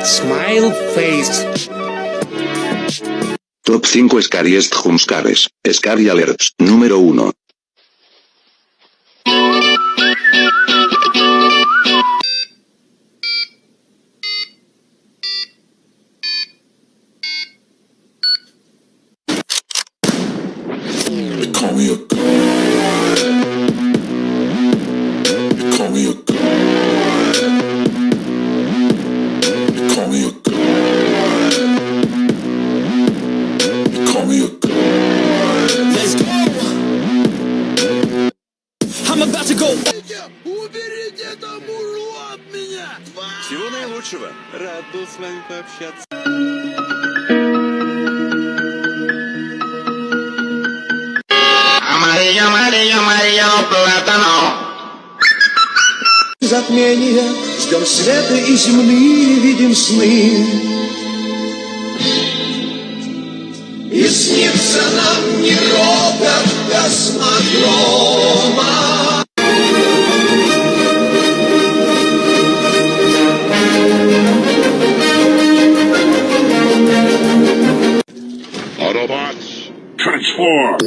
Smile face. Top 5 Scariest Jumpscares. Scary Alerts. Número 1. They call me a god. They call me a god. They call me a god. They call me a god. Let's go. I'm about to go. Уберите это мурло от меня! Всего наилучшего. Рад был с вами пообщаться. Amarillo, amarillo, amarillo, plátano. Затмения, ждем света и земли, видим сны. И снится нам не робот космодрома. Autobots, transform.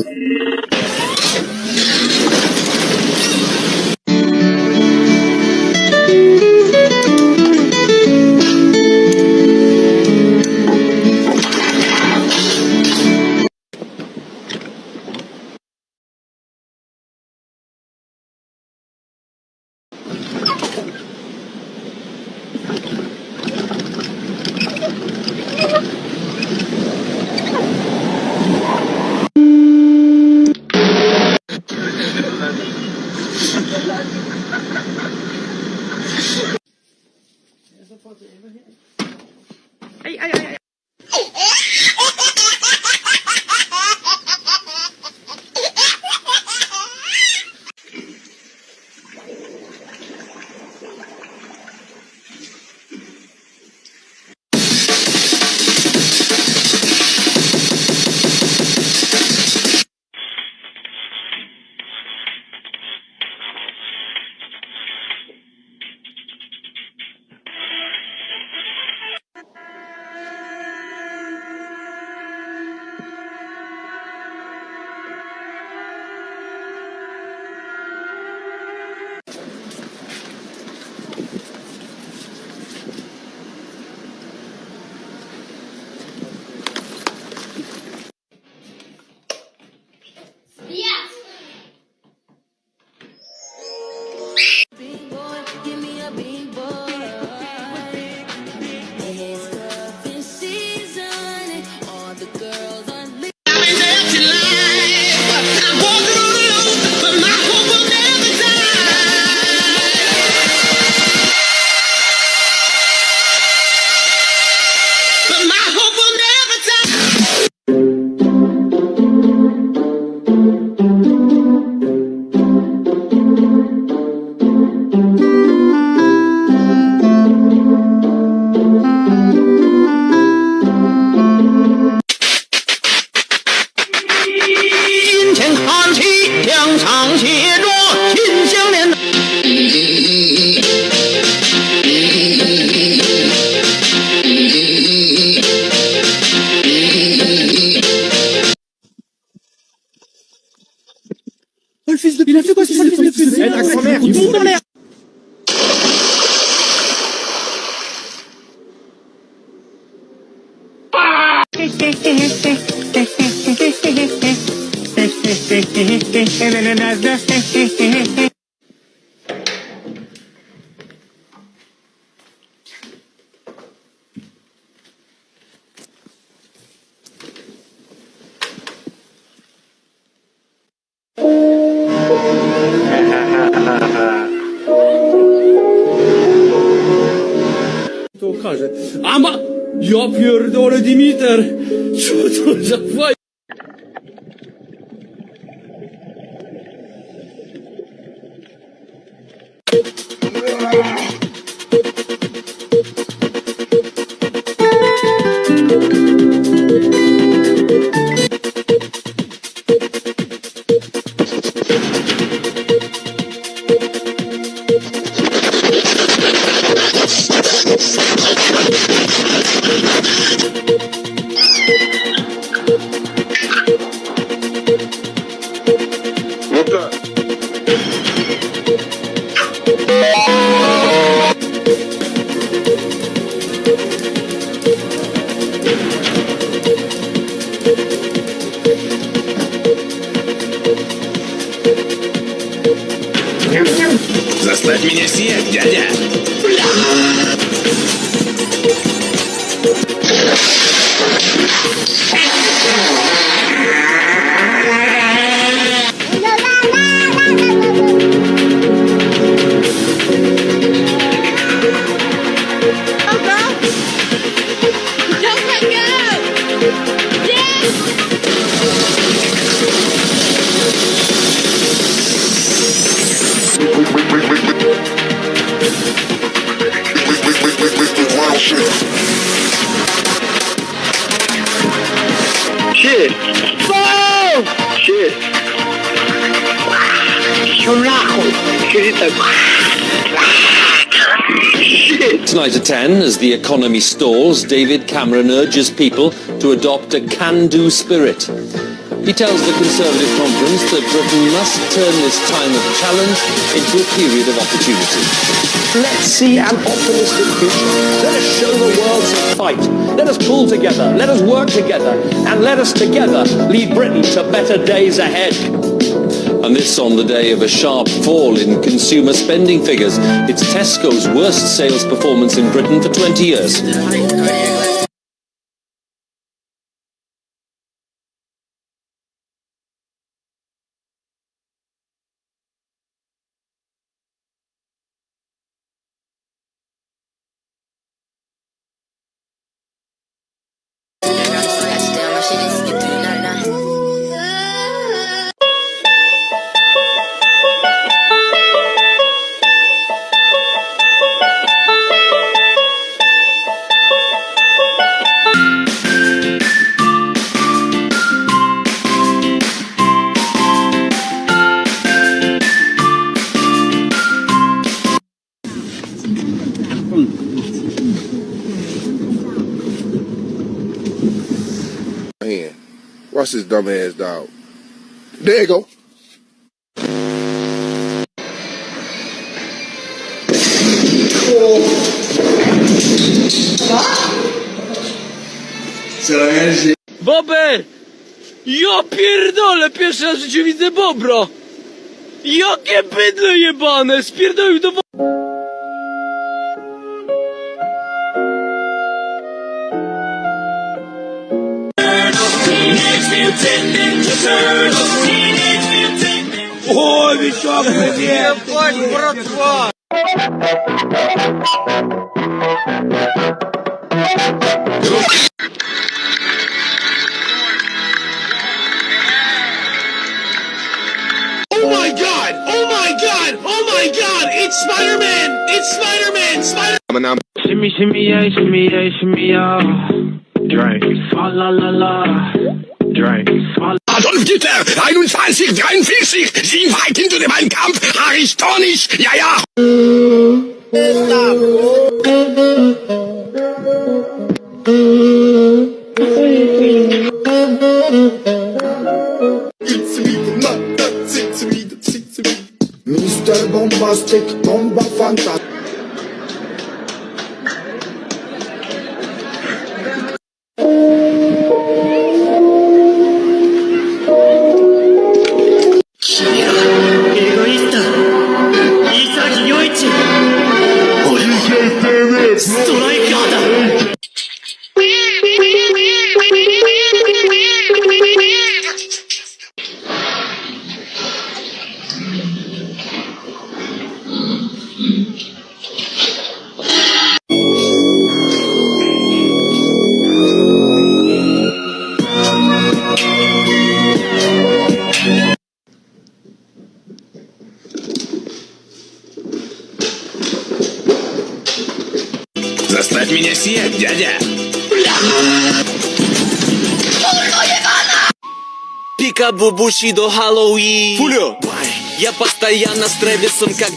Il a fait quoi ce fils de pute? Ta grand-mère, il fout dans l'air. Ama yapıyor doğru Dimiter. Çocuğa vay. Заставь меня сиять, дядя! Don't let go! Yes! Shit! Oh! Shit! Tonight at 10, as the economy stalls, David Cameron urges people to adopt a can-do spirit. He tells the Conservative conference that Britain must turn this time of challenge into a period of opportunity. Let's see an optimistic future. Let us show the world some fight. Let us pull together. Let us work together. And let us together lead Britain to better days ahead. And this on the day of a sharp fall in consumer spending figures. It's Tesco's worst sales performance in Britain for 20 years. Man, watch this dumbass dog. There you go. Bober! Ja pierdolę, pierwszy raz w życiu widzę bobra! Jakie bydle jebane! Spierdolił do Ой, Вячок, ебать, братва! Oh my god! Oh my god! Oh my god! It's Spider-Man! It's Spider-Man! Spider- Shimmy, shimmy, yeah, shimmy, yeah, shimmy, yeah. Drink. Swalla la la. Drink. Swalla. Adolf Hitler, 2143, Sie weit hinter dem Kampf, Aristonisch, ja, ja. Mr. Bombastic, Bomba Fantastic. Заставь меня сиять, дядя! Пикабу Бушидо Хэллоуин. Фулю! Я постоянно с Трэвисом как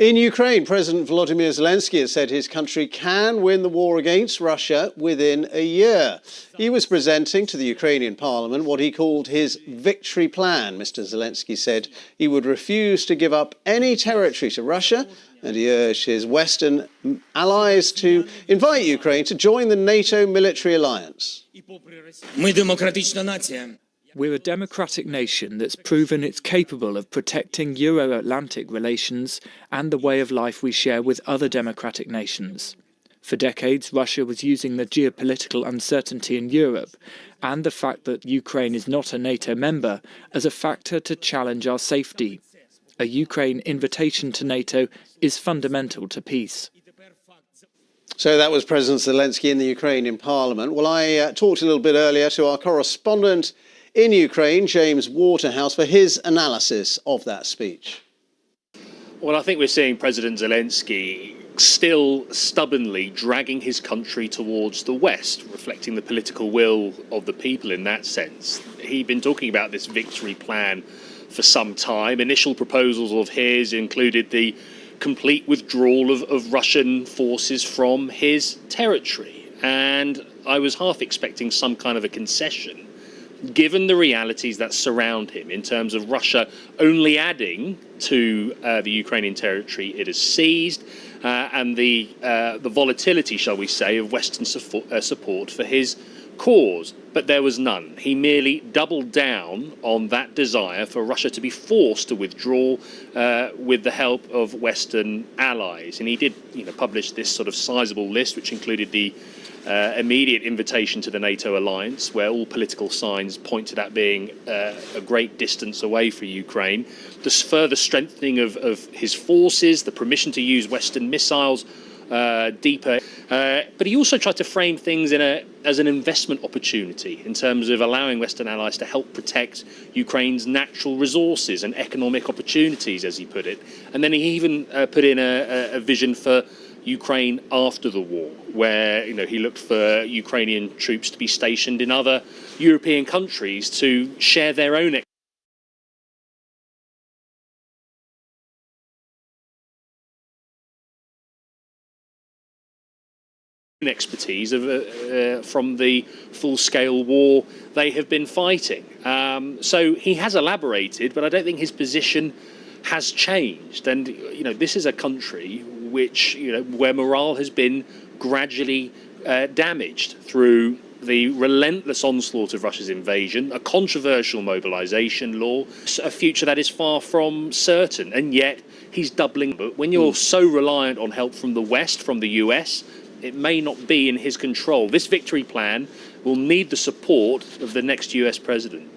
In Ukraine, President Volodymyr Zelensky has said his country can win the war against Russia within a year. He was presenting to the Ukrainian parliament what he called his victory plan. Mr. Zelensky said he would refuse to give up any territory to Russia, and he urged his Western allies to invite Ukraine to join the NATO military alliance. We're a democratic nation that's proven it's capable of protecting Euro-Atlantic relations and the way of life we share with other democratic nations. For decades, Russia was using the geopolitical uncertainty in Europe and the fact that Ukraine is not a NATO member as a factor to challenge our safety. A Ukraine invitation to NATO is fundamental to peace. So that was President Zelensky in the Ukrainian parliament. Well, I talked a little bit earlier to our correspondent in Ukraine, James Waterhouse, for his analysis of that speech. Well, I think we're seeing President Zelensky still stubbornly dragging his country towards the West, reflecting the political will of the people in that sense. He'd been talking about this victory plan for some time. Initial proposals of his included the complete withdrawal of Russian forces from his territory. And I was half expecting some kind of a concession, given the realities that surround him in terms of Russia only adding to the Ukrainian territory it has seized and the volatility, shall we say, of Western support for his cause. But there was none. He merely doubled down on that desire for Russia to be forced to withdraw with the help of Western allies. And he did, publish this sort of sizable list, which included the immediate invitation to the NATO alliance, where all political signs point to that being a great distance away for Ukraine. The further strengthening of his forces, the permission to use Western missiles deeper. But he also tried to frame things as an investment opportunity in terms of allowing Western allies to help protect Ukraine's natural resources and economic opportunities, as he put it. And then he even put in a vision for Ukraine after the war, where he looked for Ukrainian troops to be stationed in other European countries to share their own expertise from the full-scale war they have been fighting. So he has elaborated, but I don't think his position has changed. And this is a country which where morale has been gradually damaged through the relentless onslaught of Russia's invasion, a controversial mobilization law, a future that is far from certain, and yet he's doubling. But when you're so reliant on help from the West, from the US, it may not be in his control. This victory plan will need the support of the next US president.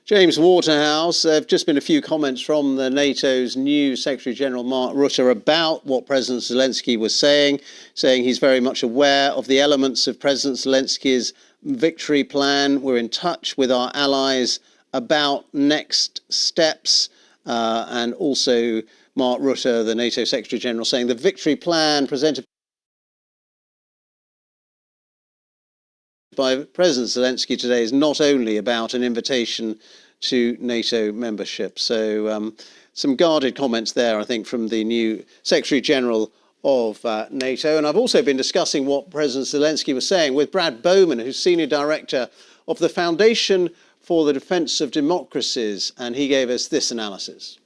James Waterhouse, there have just been a few comments from NATO's new Secretary-General Mark Rutte about what President Zelensky was saying he's very much aware of the elements of President Zelensky's victory plan. We're in touch with our allies about next steps. And also Mark Rutte, the NATO Secretary-General, saying the victory plan presented by President Zelensky today is not only about an invitation to NATO membership. So some guarded comments there, I think, from the new Secretary-General of NATO. And I've also been discussing what President Zelensky was saying with Brad Bowman, who's Senior Director of the Foundation for the Defence of Democracies, and he gave us this analysis.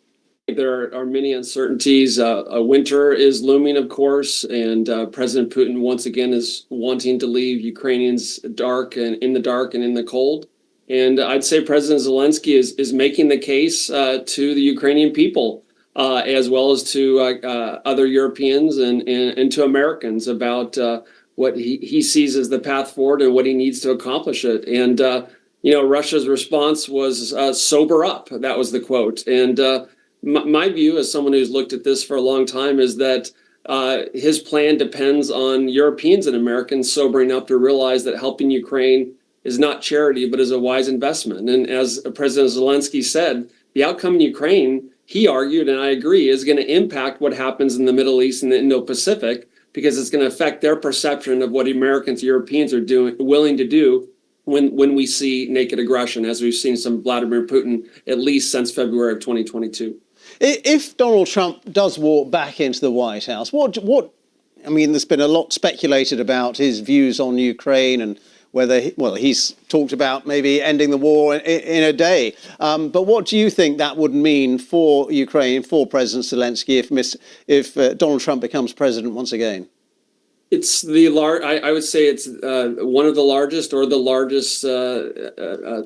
There are many uncertainties. A winter is looming, of course, and President Putin once again is wanting to leave Ukrainians in the dark and in the cold. And I'd say President Zelensky is making the case to the Ukrainian people, as well as to other Europeans and to Americans about what he sees as the path forward and what he needs to accomplish it. And, Russia's response was sober up. That was the quote. And my view, as someone who's looked at this for a long time, is that his plan depends on Europeans and Americans sobering up to realize that helping Ukraine is not charity, but is a wise investment. And as President Zelensky said, the outcome in Ukraine, he argued, and I agree, is going to impact what happens in the Middle East and the Indo-Pacific, because it's going to affect their perception of what Americans, Europeans are willing to do when we see naked aggression, as we've seen some Vladimir Putin, at least since February of 2022. If Donald Trump does walk back into the White House, I mean, there's been a lot speculated about his views on Ukraine and whether, he's talked about maybe ending the war in a day. But what do you think that would mean for Ukraine, for President Zelensky, if Donald Trump becomes president once again? It's I would say it's one of the largest or the largest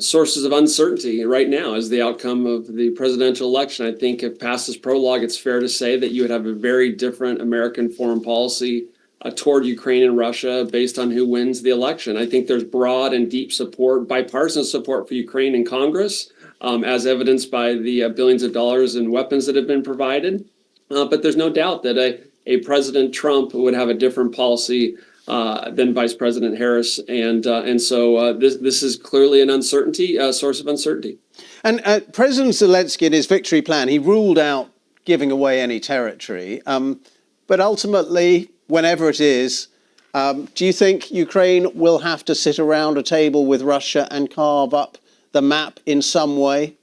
sources of uncertainty right now is the outcome of the presidential election. I think if past this prologue, it's fair to say that you would have a very different American foreign policy toward Ukraine and Russia based on who wins the election. I think there's broad and deep support, bipartisan support for Ukraine in Congress, as evidenced by the billions of dollars in weapons that have been provided. But there's no doubt that a President Trump would have a different policy than Vice President Harris, and so this is clearly an source of uncertainty. And President Zelensky, in his victory plan, he ruled out giving away any territory, but ultimately, whenever it is, do you think Ukraine will have to sit around a table with Russia and carve up the map in some way?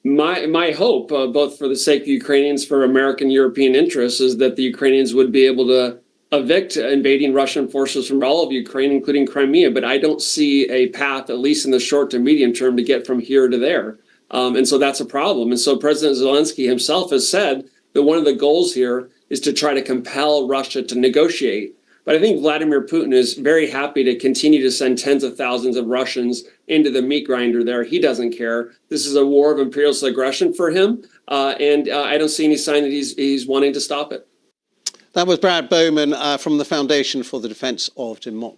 My hope, both for the sake of Ukrainians, for American European interests, is that the Ukrainians would be able to evict invading Russian forces from all of Ukraine, including Crimea. But I don't see a path, at least in the short to medium term, to get from here to there. And so that's a problem. And so President Zelensky himself has said that one of the goals here is to try to compel Russia to negotiate. But I think Vladimir Putin is very happy to continue to send tens of thousands of Russians into the meat grinder there. He doesn't care. This is a war of imperialist aggression for him. And I don't see any sign that he's wanting to stop it. That was Brad Bowman from the Foundation for the Defence of Democracy.